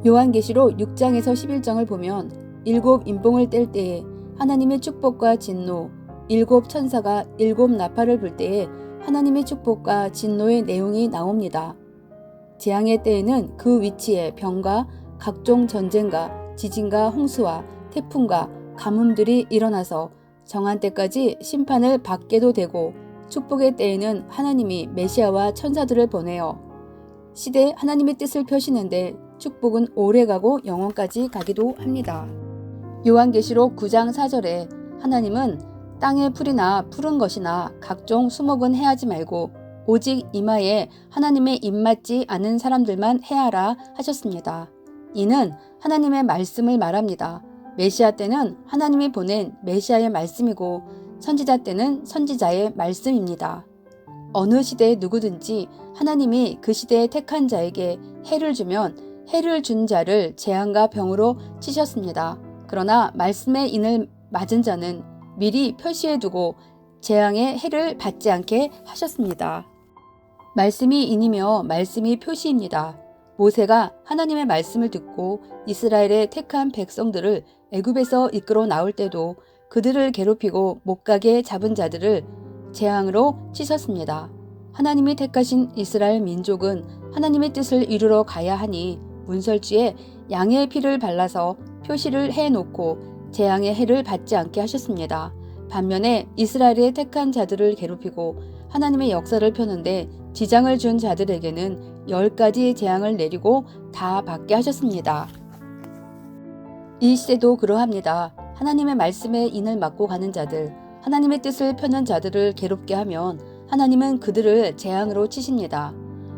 요한계시록 6장에서 11장을 보면 일곱 인봉을 뗄 때에 하나님의 축복과 진노, 일곱 천사가 일곱 나팔을 불 때에 하나님의 축복과 진노의 내용이 나옵니다. 재앙의 때에는 그 위치에 병과 각종 전쟁과 지진과 홍수와 태풍과 가뭄들이 일어나서 정한 때까지 심판을 받게도 되고, 축복의 때에는 하나님이 메시아와 천사들을 보내어 시대 하나님의 뜻을 펴시는데 축복은 오래가고 영원까지 가기도 합니다. 요한계시록 9장 4절에 하나님은 땅의 풀이나 푸른 것이나 각종 수목은 해하지 말고 오직 이마에 하나님의 입맞지 않은 사람들만 해하라 하셨습니다. 이는 하나님의 말씀을 말합니다. 메시아 때는 하나님이 보낸 메시아의 말씀이고 선지자 때는 선지자의 말씀입니다. 어느 시대에 누구든지 하나님이 그 시대에 택한 자에게 해를 주면 해를 준 자를 재앙과 병으로 치셨습니다. 그러나 말씀의 인을 맞은 자는 미리 표시해 두고 재앙의 해를 받지 않게 하셨습니다. 말씀이 인이며 말씀이 표시입니다. 모세가 하나님의 말씀을 듣고 이스라엘의 택한 백성들을 애굽에서 이끌어 나올 때도 그들을 괴롭히고 못 가게 잡은 자들을 재앙으로 치셨습니다. 하나님이 택하신 이스라엘 민족은 하나님의 뜻을 이루러 가야 하니 문설주에 양의 피를 발라서 표시를 해놓고 재앙의 해를 받지 않게 하셨습니다. 반면에 이스라엘의 택한 자들을 괴롭히고 하나님의 역사를 펴는데 지장을 준 자들에게는 10가지 재앙을 내리고 다 받게 하셨습니다. 이 시대도 그러합니다. 하나님의 말씀에 인을 맞고 가는 자들, 하나님의 뜻을 펴는 자들을 괴롭게 하면 하나님은 그들을 재앙으로 치십니다.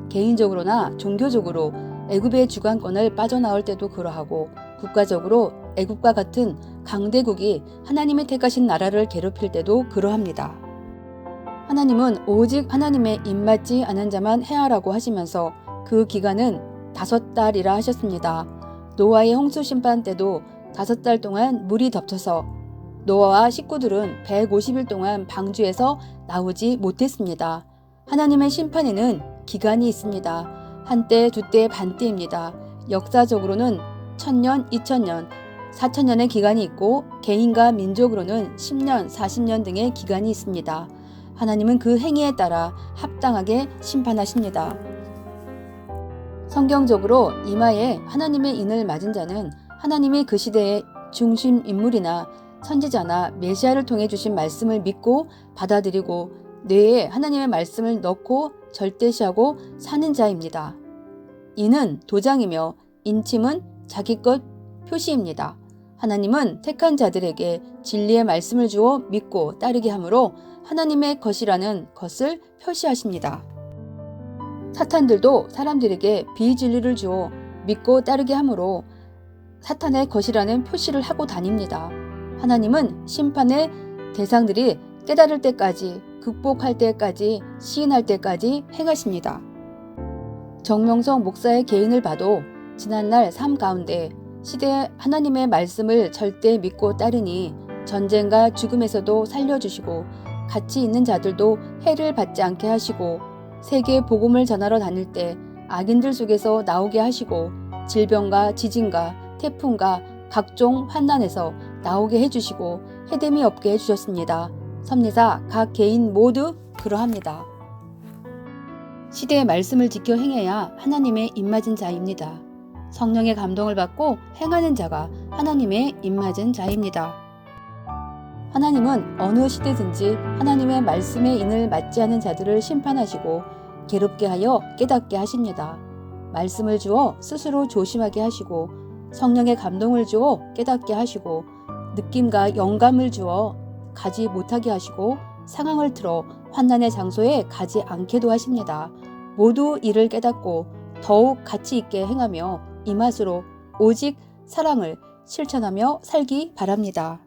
개인적으로나 종교적으로 애굽의 주관권을 빠져나올 때도 그러하고, 국가적으로 애굽과 같은 강대국이 하나님의 택하신 나라를 괴롭힐 때도 그러합니다. 하나님은 오직 하나님의 입맞지 않은 자만 해하라고 하시면서 그 기간은 5달이라 하셨습니다. 노아의 홍수 심판 때도 5달 동안 물이 덮쳐서 노아와 식구들은 150일 동안 방주에서 나오지 못했습니다. 하나님의 심판에는 기간이 있습니다. 한때, 두때, 반때입니다. 역사적으로는 1000년, 2000년, 4000년의 기간이 있고 개인과 민족으로는 10년, 40년 등의 기간이 있습니다. 하나님은 그 행위에 따라 합당하게 심판하십니다. 성경적으로 이마에 하나님의 인을 맞은 자는 하나님이 그 시대의 중심 인물이나 선지자나 메시아를 통해 주신 말씀을 믿고 받아들이고 뇌에 하나님의 말씀을 넣고 절대시하고 사는 자입니다. 이는 도장이며 인침은 자기 것 표시입니다. 하나님은 택한 자들에게 진리의 말씀을 주어 믿고 따르게 하므로 하나님의 것이라는 것을 표시하십니다. 사탄들도 사람들에게 비진리를 주어 믿고 따르게 하므로 사탄의 것이라는 표시를 하고 다닙니다. 하나님은 심판의 대상들이 깨달을 때까지, 극복할 때까지, 시인할 때까지 행하십니다. 정명석 목사의 개인을 봐도 지난날 삶 가운데 시대의 하나님의 말씀을 절대 믿고 따르니 전쟁과 죽음에서도 살려주시고 같이 있는 자들도 해를 받지 않게 하시고 세계 복음을 전하러 다닐 때 악인들 속에서 나오게 하시고 질병과 지진과 태풍과 각종 환난에서 나오게 해주시고 해됨이 없게 해주셨습니다. 섭리사 각 개인 모두 그러합니다. 시대의 말씀을 지켜 행해야 하나님의 입맞은 자입니다. 성령의 감동을 받고 행하는 자가 하나님의 입맞은 자입니다. 하나님은 어느 시대든지 하나님의 말씀에 인을 맞지 않은 자들을 심판하시고 괴롭게 하여 깨닫게 하십니다. 말씀을 주어 스스로 조심하게 하시고 성령의 감동을 주어 깨닫게 하시고 느낌과 영감을 주어 가지 못하게 하시고 상황을 틀어 환난의 장소에 가지 않게도 하십니다. 모두 이를 깨닫고 더욱 가치 있게 행하며 이 맛으로 오직 사랑을 실천하며 살기 바랍니다.